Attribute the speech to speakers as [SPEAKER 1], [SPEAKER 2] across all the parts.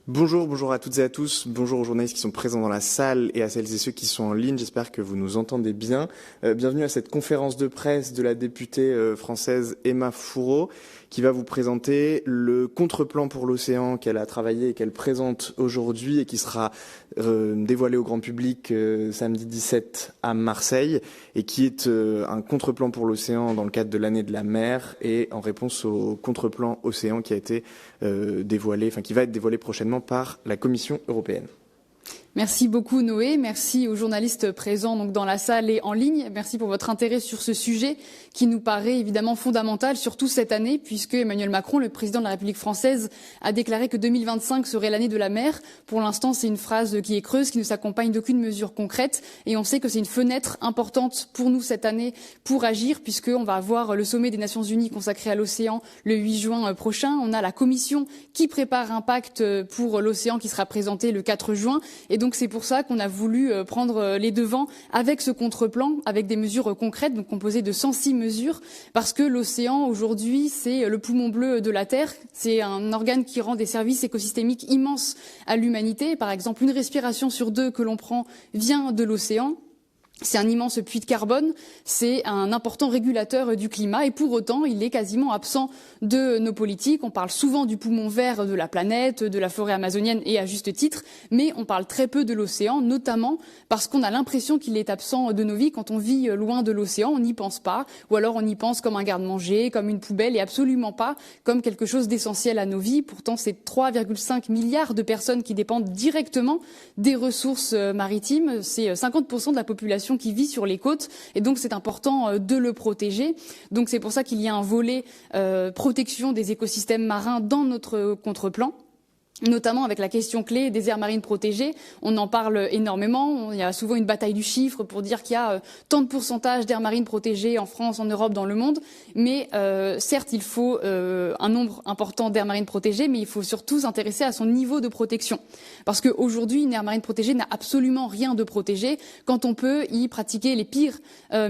[SPEAKER 1] Bonjour à toutes et à tous. Bonjour aux journalistes qui sont présents dans la salle et à celles et ceux qui sont en ligne. J'espère que vous nous entendez bien. Bienvenue à cette conférence de presse de la députée française Emma Fourreau qui va vous présenter le contre-plan pour l'océan qu'elle a travaillé et qu'elle présente aujourd'hui et qui sera dévoilé au grand public samedi 17 à Marseille et qui est un contre-plan pour l'océan dans le cadre de l'année de la mer et en réponse au contre-plan océan qui a été dévoilé, qui va être dévoilé prochainement par la Commission européenne.
[SPEAKER 2] Merci beaucoup Noé, merci aux journalistes présents donc dans la salle et en ligne. Merci pour votre intérêt sur ce sujet qui nous paraît évidemment fondamental, surtout cette année, puisque Emmanuel Macron, le président de la République française, a déclaré que 2025 serait l'année de la mer. Pour l'instant, c'est une phrase qui est creuse, qui ne s'accompagne d'aucune mesure concrète. Et on sait que c'est une fenêtre importante pour nous cette année pour agir, puisqu'on va avoir le sommet des Nations Unies consacré à l'océan le 8 juin prochain. On a la Commission qui prépare un pacte pour l'océan qui sera présenté le 4 juin. Et donc c'est pour ça qu'on a voulu prendre les devants avec ce contre-plan, avec des mesures concrètes, donc composées de 106 mesures, parce que l'océan aujourd'hui c'est le poumon bleu de la Terre, c'est un organe qui rend des services écosystémiques immenses à l'humanité. Par exemple, une respiration sur deux que l'on prend vient de l'océan. C'est un immense puits de carbone, c'est un important régulateur du climat et pour autant, il est quasiment absent de nos politiques. On parle souvent du poumon vert de la planète, de la forêt amazonienne et à juste titre, mais on parle très peu de l'océan, notamment parce qu'on a l'impression qu'il est absent de nos vies. Quand on vit loin de l'océan, on n'y pense pas, ou alors on y pense comme un garde-manger, comme une poubelle et absolument pas comme quelque chose d'essentiel à nos vies. Pourtant, c'est 3,5 milliards de personnes qui dépendent directement des ressources maritimes. C'est 50% de la population qui vit sur les côtes et donc c'est important de le protéger. Donc c'est pour ça qu'il y a un volet protection des écosystèmes marins dans notre contre-plan, notamment avec la question clé des aires marines protégées. On en parle énormément. Il y a souvent une bataille du chiffre pour dire qu'il y a tant de pourcentage d'aires marines protégées en France, en Europe, dans le monde. Mais certes, il faut un nombre important d'aires marines protégées, mais il faut surtout s'intéresser à son niveau de protection. Parce qu'aujourd'hui, une aire marine protégée n'a absolument rien de protégé quand on peut y pratiquer les pires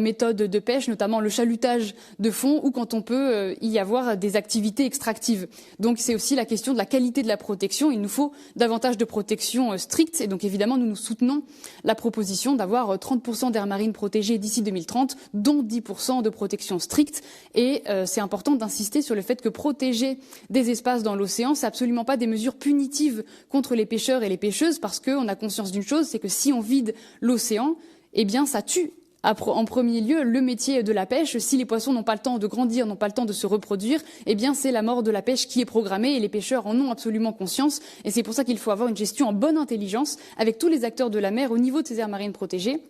[SPEAKER 2] méthodes de pêche, notamment le chalutage de fond, ou quand on peut y avoir des activités extractives. Donc c'est aussi la question de la qualité de la protection. Il nous faut davantage de protection stricte et donc évidemment nous soutenons la proposition d'avoir 30% d'aires marines protégées d'ici 2030, dont 10% de protection stricte. Et c'est important d'insister sur le fait que protéger des espaces dans l'océan, c'est absolument pas des mesures punitives contre les pêcheurs et les pêcheuses, parce qu'on a conscience d'une chose, c'est que si on vide l'océan, eh bien ça tue en premier lieu le métier de la pêche. Si les poissons n'ont pas le temps de grandir, n'ont pas le temps de se reproduire, eh bien c'est la mort de la pêche qui est programmée et les pêcheurs en ont absolument conscience. Et c'est pour ça qu'il faut avoir une gestion en bonne intelligence avec tous les acteurs de la mer au niveau de ces aires marines protégées.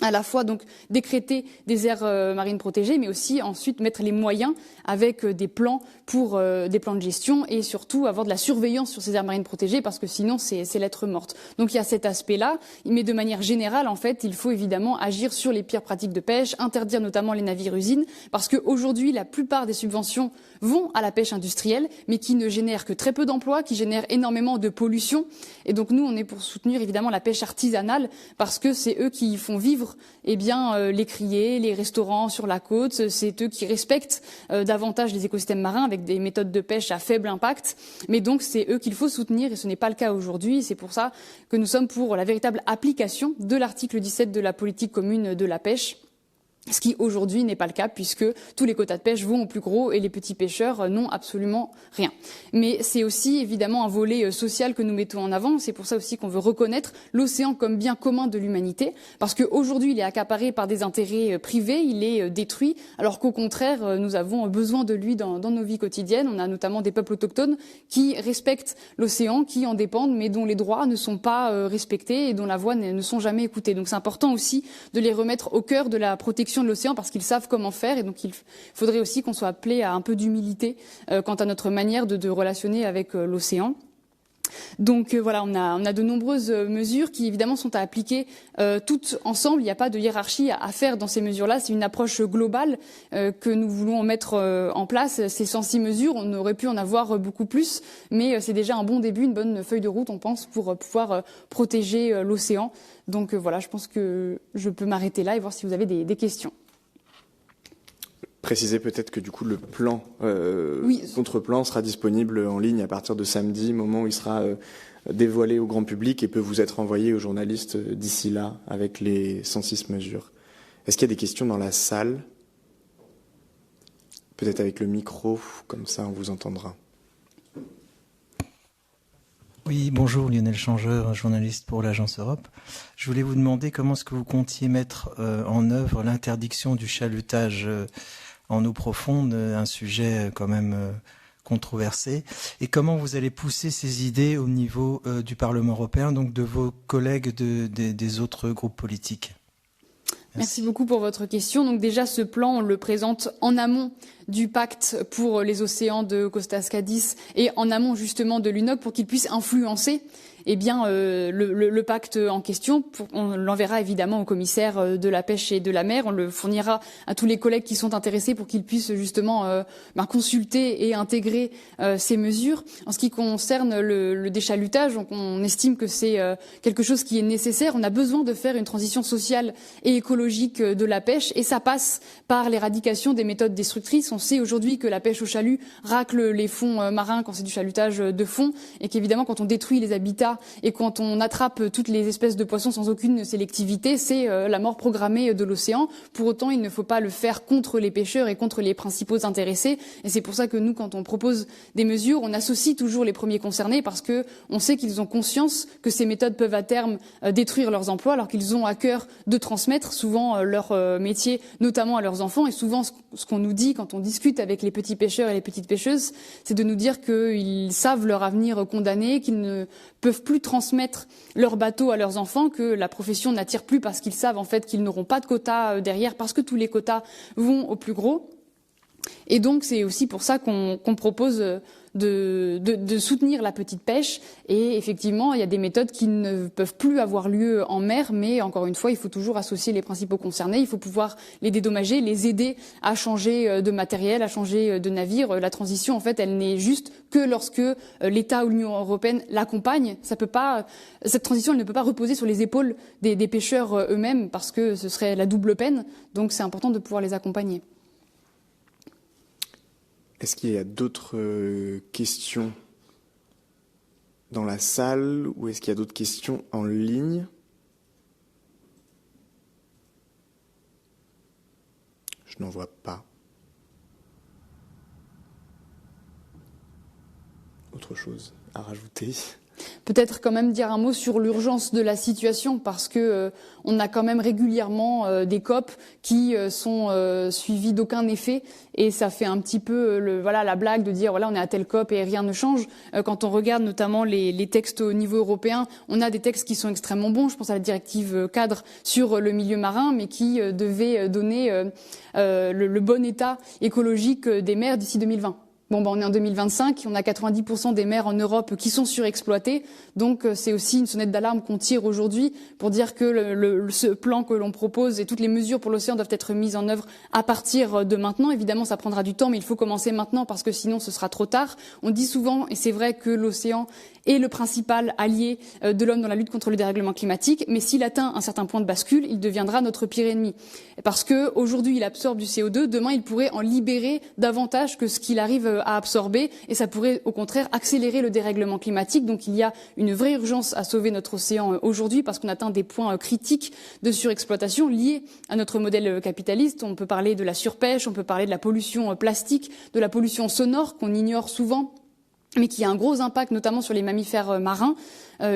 [SPEAKER 2] À la fois donc décréter des aires marines protégées, mais aussi ensuite mettre les moyens avec des plans pour des plans de gestion et surtout avoir de la surveillance sur ces aires marines protégées parce que sinon c'est lettre morte. Donc il y a cet aspect-là, mais de manière générale en fait il faut évidemment agir sur les pires pratiques de pêche, interdire notamment les navires-usines parce qu'aujourd'hui la plupart des subventions vont à la pêche industrielle, mais qui ne génèrent que très peu d'emplois, qui génèrent énormément de pollution. Et donc nous on est pour soutenir évidemment la pêche artisanale parce que c'est eux qui font vivre les criers, les restaurants sur la côte, c'est eux qui respectent davantage les écosystèmes marins avec des méthodes de pêche à faible impact. Mais donc c'est eux qu'il faut soutenir et ce n'est pas le cas aujourd'hui. C'est pour ça que nous sommes pour la véritable application de l'article 17 de la politique commune de la pêche. Ce qui aujourd'hui n'est pas le cas puisque tous les quotas de pêche vont au plus gros et les petits pêcheurs n'ont absolument rien. Mais c'est aussi évidemment un volet social que nous mettons en avant. C'est pour ça aussi qu'on veut reconnaître l'océan comme bien commun de l'humanité parce qu'aujourd'hui il est accaparé par des intérêts privés, il est détruit alors qu'au contraire nous avons besoin de lui dans nos vies quotidiennes. On a notamment des peuples autochtones qui respectent l'océan, qui en dépendent mais dont les droits ne sont pas respectés et dont la voix ne sont jamais écoutées. Donc c'est important aussi de les remettre au cœur de la protection de l'océan parce qu'ils savent comment faire et donc il faudrait aussi qu'on soit appelé à un peu d'humilité quant à notre manière de relationner avec l'océan. Donc voilà, on a de nombreuses mesures qui évidemment sont à appliquer toutes ensemble. Il n'y a pas de hiérarchie à faire dans ces mesures-là. C'est une approche globale que nous voulons mettre en place. Ces 106 mesures, on aurait pu en avoir beaucoup plus, mais c'est déjà un bon début, une bonne feuille de route, on pense, pour pouvoir protéger l'océan. Donc voilà, je pense que je peux m'arrêter là et voir si vous avez des questions.
[SPEAKER 1] Préciser peut-être que du coup le plan contre-plan sera disponible en ligne à partir de samedi, moment où il sera dévoilé au grand public et peut vous être envoyé aux journalistes d'ici là avec les 106 mesures. Est-ce qu'il y a des questions dans la salle ? Peut-être avec le micro, comme ça on vous entendra.
[SPEAKER 3] Oui, bonjour, Lionel Changeur, journaliste pour l'Agence Europe. Je voulais vous demander comment est-ce que vous comptiez mettre en œuvre l'interdiction du chalutage en eau profonde, un sujet quand même controversé, et comment vous allez pousser ces idées au niveau du Parlement européen, donc de vos collègues des autres groupes politiques.
[SPEAKER 2] Merci beaucoup pour votre question. Donc déjà, ce plan, on le présente en amont du pacte pour les océans de Costas Cadiz et en amont justement de l'UNOC pour qu'il puisse influencer le pacte en question. On l'enverra évidemment au commissaire de la pêche et de la mer. On le fournira à tous les collègues qui sont intéressés pour qu'ils puissent justement consulter et intégrer ces mesures. En ce qui concerne le déchalutage, donc on estime que c'est quelque chose qui est nécessaire. On a besoin de faire une transition sociale et écologique de la pêche et ça passe par l'éradication des méthodes destructrices. On sait aujourd'hui que la pêche au chalut racle les fonds marins quand c'est du chalutage de fond et qu'évidemment quand on détruit les habitats et quand on attrape toutes les espèces de poissons sans aucune sélectivité, c'est la mort programmée de l'océan. Pour autant, il ne faut pas le faire contre les pêcheurs et contre les principaux intéressés. Et c'est pour ça que nous, quand on propose des mesures, on associe toujours les premiers concernés parce que on sait qu'ils ont conscience que ces méthodes peuvent à terme détruire leurs emplois alors qu'ils ont à cœur de transmettre souvent leur métier, notamment à leurs enfants. Et souvent, ce qu'on nous dit quand on discute avec les petits pêcheurs et les petites pêcheuses, c'est de nous dire qu'ils savent leur avenir condamné, qu'ils ne peuvent plus transmettre leur bateau à leurs enfants, que la profession n'attire plus parce qu'ils savent en fait qu'ils n'auront pas de quotas derrière, parce que tous les quotas vont au plus gros. Et donc c'est aussi pour ça qu'on propose de soutenir la petite pêche. Et effectivement, il y a des méthodes qui ne peuvent plus avoir lieu en mer, mais encore une fois, il faut toujours associer les principaux concernés. Il faut pouvoir les dédommager, les aider à changer de matériel, à changer de navire. La transition, en fait, elle n'est juste que lorsque l'État ou l'Union européenne l'accompagne. Cette transition, elle ne peut pas reposer sur les épaules des pêcheurs eux-mêmes parce que ce serait la double peine. Donc c'est important de pouvoir les accompagner.
[SPEAKER 1] Est-ce qu'il y a d'autres questions dans la salle ou est-ce qu'il y a d'autres questions en ligne ? Je n'en vois pas. Autre chose à rajouter ?
[SPEAKER 2] Peut-être quand même dire un mot sur l'urgence de la situation parce que on a quand même régulièrement des COP qui sont suivis d'aucun effet et ça fait un petit peu la blague de dire voilà on est à telle COP et rien ne change. Quand on regarde notamment les textes au niveau européen, on a des textes qui sont extrêmement bons. Je pense à la directive cadre sur le milieu marin, mais qui devait donner le bon état écologique des mers d'ici 2020. On est en 2025, on a 90% des mers en Europe qui sont surexploitées, donc c'est aussi une sonnette d'alarme qu'on tire aujourd'hui pour dire que ce plan que l'on propose et toutes les mesures pour l'océan doivent être mises en œuvre à partir de maintenant. Évidemment, ça prendra du temps, mais il faut commencer maintenant parce que sinon ce sera trop tard. On dit souvent, et c'est vrai, que l'océan est le principal allié de l'homme dans la lutte contre le dérèglement climatique, mais s'il atteint un certain point de bascule, il deviendra notre pire ennemi. Parce que aujourd'hui, il absorbe du CO2, demain, il pourrait en libérer davantage que ce qu'il arrive à absorber, et ça pourrait au contraire accélérer le dérèglement climatique. Donc il y a une vraie urgence à sauver notre océan aujourd'hui parce qu'on atteint des points critiques de surexploitation liés à notre modèle capitaliste. On peut parler de la surpêche, on peut parler de la pollution plastique, de la pollution sonore qu'on ignore souvent, mais qui a un gros impact notamment sur les mammifères marins,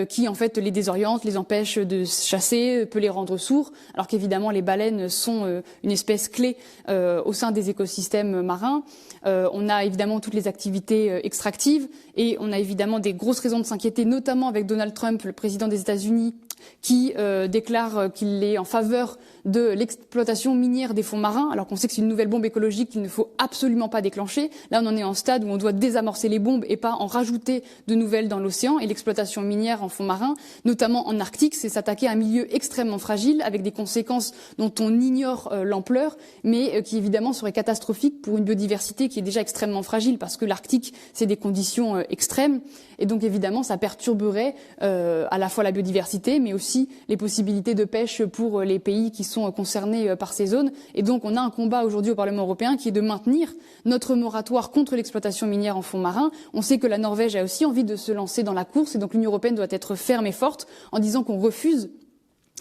[SPEAKER 2] qui en fait les désoriente, les empêche de chasser, peut les rendre sourds, alors qu'évidemment les baleines sont une espèce clé au sein des écosystèmes marins. On a évidemment toutes les activités extractives et on a évidemment des grosses raisons de s'inquiéter, notamment avec Donald Trump, le président des États-Unis, qui déclare qu'il est en faveur de l'exploitation minière des fonds marins, alors qu'on sait que c'est une nouvelle bombe écologique qu'il ne faut absolument pas déclencher. Là, on en est en stade où on doit désamorcer les bombes et pas en rajouter de nouvelles dans l'océan. Et l'exploitation minière en fonds marins, notamment en Arctique, c'est s'attaquer à un milieu extrêmement fragile, avec des conséquences dont on ignore l'ampleur, mais qui évidemment seraient catastrophiques pour une biodiversité qui est déjà extrêmement fragile, parce que l'Arctique, c'est des conditions extrêmes. Et donc évidemment, ça perturberait à la fois la biodiversité, mais mais aussi les possibilités de pêche pour les pays qui sont concernés par ces zones. Et donc on a un combat aujourd'hui au Parlement européen qui est de maintenir notre moratoire contre l'exploitation minière en fond marin. On sait que la Norvège a aussi envie de se lancer dans la course et donc l'Union européenne doit être ferme et forte en disant qu'on refuse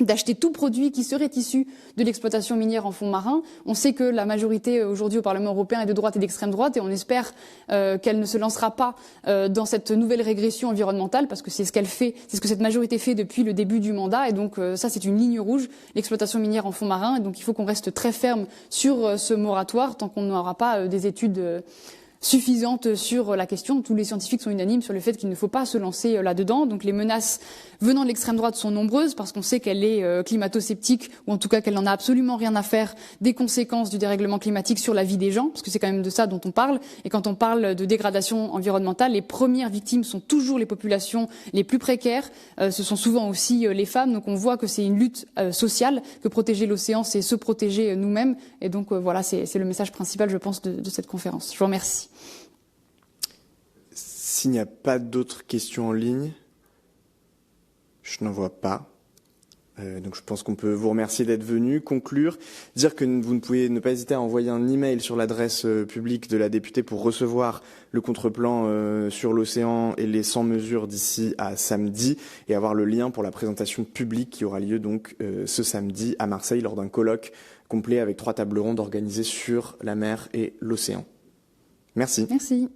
[SPEAKER 2] d'acheter tout produit qui serait issu de l'exploitation minière en fond marin. On sait que la majorité aujourd'hui au Parlement européen est de droite et d'extrême droite et on espère qu'elle ne se lancera pas dans cette nouvelle régression environnementale parce que c'est ce qu'elle fait, c'est ce que cette majorité fait depuis le début du mandat et donc ça c'est une ligne rouge, l'exploitation minière en fond marin et donc il faut qu'on reste très ferme sur ce moratoire tant qu'on n'aura pas des études suffisante sur la question. Tous les scientifiques sont unanimes sur le fait qu'il ne faut pas se lancer là-dedans. Donc les menaces venant de l'extrême droite sont nombreuses parce qu'on sait qu'elle est climato-sceptique ou en tout cas qu'elle n'en a absolument rien à faire des conséquences du dérèglement climatique sur la vie des gens, parce que c'est quand même de ça dont on parle. Et quand on parle de dégradation environnementale, les premières victimes sont toujours les populations les plus précaires. Ce sont souvent aussi les femmes. Donc on voit que c'est une lutte sociale, que protéger l'océan, c'est se protéger nous-mêmes. Et donc voilà, c'est le message principal, je pense, de cette conférence. Je vous remercie.
[SPEAKER 1] S'il n'y a pas d'autres questions en ligne, je n'en vois pas. Donc je pense qu'on peut vous remercier d'être venu, conclure, dire que vous ne pouvez ne pas hésiter à envoyer un email sur l'adresse publique de la députée pour recevoir le contreplan sur l'océan et les 100 mesures d'ici à samedi et avoir le lien pour la présentation publique qui aura lieu donc ce samedi à Marseille lors d'un colloque complet avec 3 tables rondes organisées sur la mer et l'océan. Merci.
[SPEAKER 2] Merci.